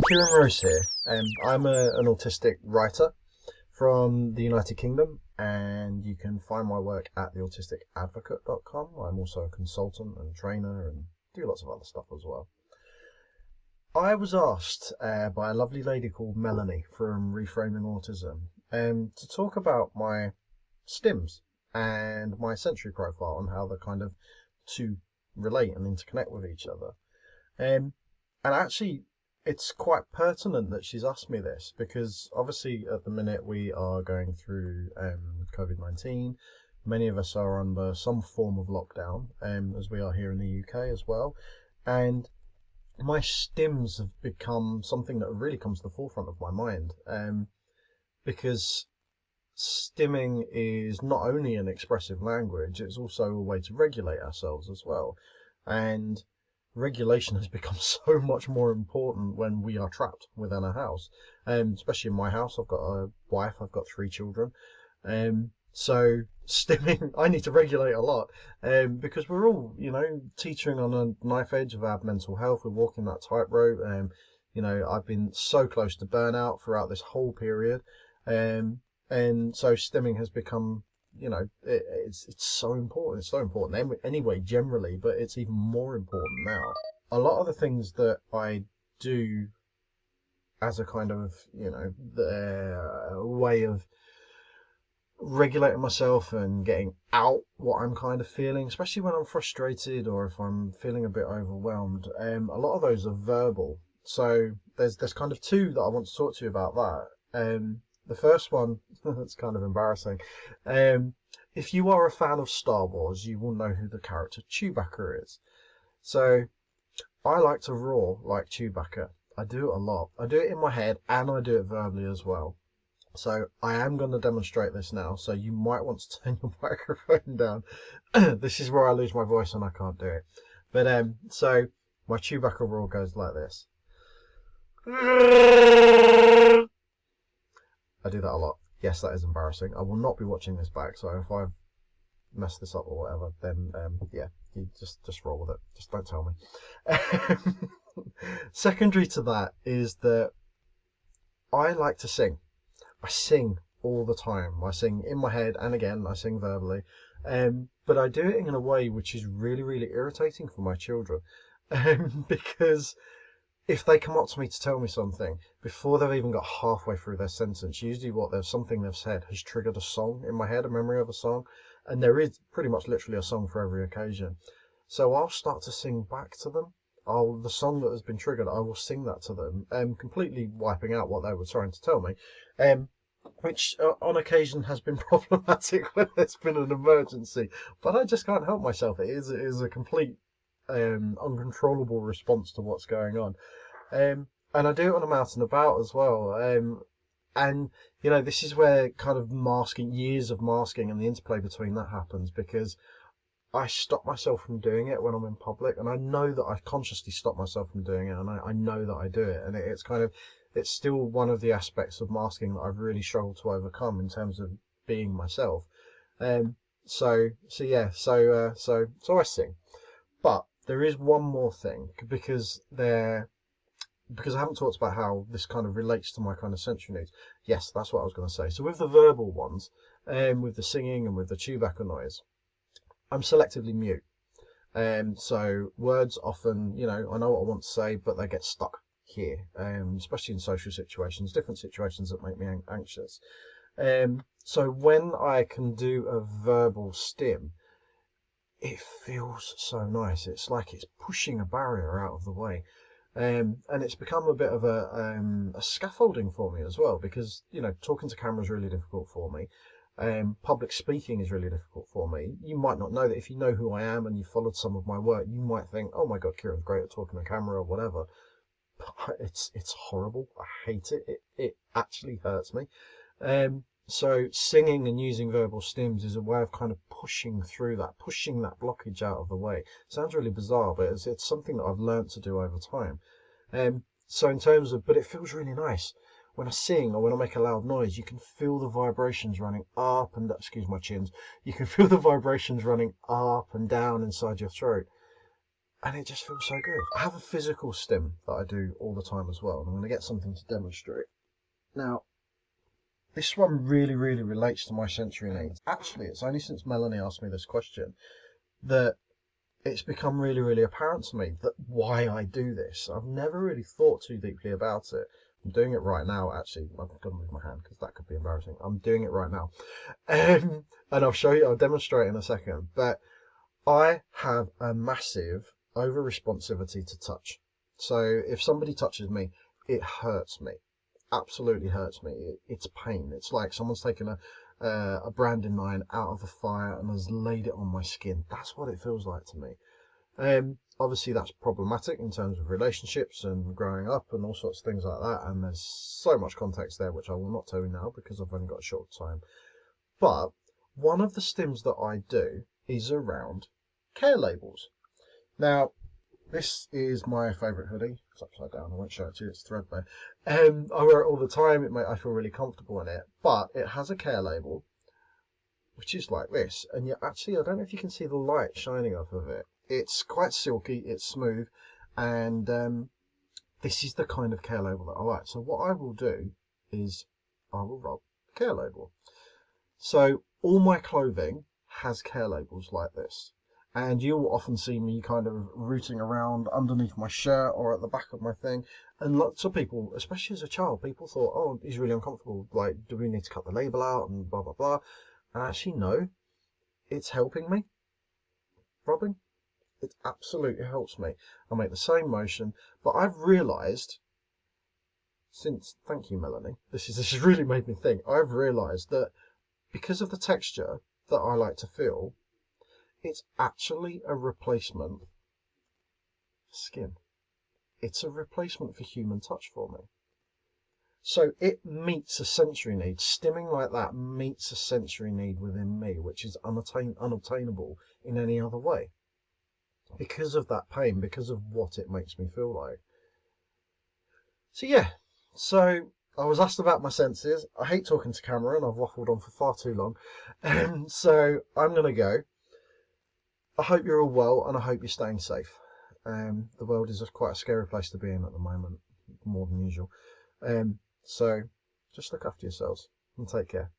Kieran Rose here. I'm an autistic writer from the United Kingdom, and you can find my work at theautisticadvocate.com. I'm also a consultant and trainer and do lots of other stuff as well. I was asked by a lovely lady called Melanie from Reframing Autism to talk about my stims and my sensory profile and how the kind of two relate and interconnect with each other. And actually, it's quite pertinent that she's asked me this because obviously at the minute we are going through COVID-19. Many of us are under some form of lockdown, as we are here in the UK as well. And my stims have become something that really comes to the forefront of my mind, because stimming is not only an expressive language, it's also a way to regulate ourselves as well. And regulation has become so much more important when we are trapped within a house. Especially in my house, I've got a wife, I've got 3 children. So stimming, I need to regulate a lot, because we're all, teetering on a knife edge of our mental health. We're walking that tightrope. I've been so close to burnout throughout this whole period. And so stimming has become, it's so important. It's so important anyway, generally, but it's even more important now. A lot of the things that I do as a kind of, the way of regulating myself and getting out what I'm kind of feeling, especially when I'm frustrated or if I'm feeling a bit overwhelmed, a lot of those are verbal. So there's kind of 2 that I want to talk to you about that. The first one, that's kind of embarrassing. If you are a fan of Star Wars, you will know who the character Chewbacca is. So I like to roar like Chewbacca. I do it a lot. I do it in my head and I do it verbally as well. So I am going to demonstrate this now. So you might want to turn your microphone down. This is where I lose my voice and I can't do it. But so my Chewbacca roar goes like this. I do that a lot. Yes, that is embarrassing. I will not be watching this back, so if I've messed this up or whatever, then yeah, you just roll with it. Just don't tell me. Secondary to that is that I like to sing. I sing all the time. I sing in my head, and again, I sing verbally. But I do it in a way which is really, really irritating for my children, because if they come up to me to tell me something, before they've even got halfway through their sentence, usually there's something they've said has triggered a song in my head, a memory of a song, and there is pretty much literally a song for every occasion. So I'll start to sing back to them. The song that has been triggered, I will sing that to them, completely wiping out what they were trying to tell me, which on occasion has been problematic when there's been an emergency. But I just can't help myself. It is a complete uncontrollable response to what's going on, and I do it when I'm out and about as well, and this is where kind of years of masking and the interplay between that happens, because I stop myself from doing it when I'm in public, and I know that I consciously stop myself from doing it, and I know that I do it, and it's still one of the aspects of masking that I've really struggled to overcome in terms of being myself. So I sing. But there is one more thing, because I haven't talked about how this kind of relates to my kind of sensory needs. Yes, that's what I was going to say. So with the verbal ones, with the singing and with the Chewbacca noise, I'm selectively mute. So words often, I know what I want to say, but they get stuck here, especially in social situations, different situations that make me anxious. So when I can do a verbal stim, it feels so nice. It's like it's pushing a barrier out of the way. And it's become a bit of a scaffolding for me as well, because, talking to camera is really difficult for me. Public speaking is really difficult for me. You might not know that. If you know who I am and you followed some of my work, you might think, oh my God, Kieran's great at talking to camera or whatever. But it's horrible. I hate it. It actually hurts me. So singing and using verbal stims is a way of kind of pushing that blockage out of the way. Sounds really bizarre, but it's something that I've learned to do over time. So in terms of, but it feels really nice. When I sing or when I make a loud noise, you can feel the vibrations running up and, excuse my chins, you can feel the vibrations running up and down inside your throat. and it just feels so good. I have a physical stim that I do all the time as well, and I'm going to get something to demonstrate. Now, this one really, really relates to my sensory needs. Actually, it's only since Melanie asked me this question that it's become really, really apparent to me that why I do this. I've never really thought too deeply about it. I'm doing it right now, actually. I've got to move my hand because that could be embarrassing. I'm doing it right now. And I'll show you, I'll demonstrate in a second. But I have a massive over responsivity to touch. So if somebody touches me, it hurts me. Absolutely hurts me. It's pain. It's like someone's taken a branding iron out of a fire and has laid it on my skin. That's what it feels like to me. Obviously, that's problematic in terms of relationships and growing up and all sorts of things like that. And there's so much context there, which I will not tell you now because I've only got a short time. But one of the stims that I do is around care labels. Now, this is my favourite hoodie. It's upside down. I won't show it to you. It's threadbare. I wear it all the time. I feel really comfortable in it. But it has a care label, which is like this. And you actually, I don't know if you can see the light shining off of it. It's quite silky. It's smooth. And this is the kind of care label that I like. So what I will do is I will rub the care label. So all my clothing has care labels like this. And you'll often see me kind of rooting around underneath my shirt or at the back of my thing. And lots of people, especially as a child, people thought, oh, he's really uncomfortable. Like, do we need to cut the label out and blah, blah, blah. And actually, no, it's helping me. Rubbing, it absolutely helps me. I make the same motion, but I've realised since, thank you, Melanie, this has really made me think. I've realised that because of the texture that I like to feel, it's actually a replacement for skin. It's a replacement for human touch for me. So it meets a sensory need. Stimming like that meets a sensory need within me, which is unobtainable in any other way. Because of that pain, because of what it makes me feel like. So yeah, so I was asked about my senses. I hate talking to camera and I've waffled on for far too long. So I'm going to go. I hope you're all well and I hope you're staying safe. The world is quite a scary place to be in at the moment, more than usual. So just look after yourselves and take care.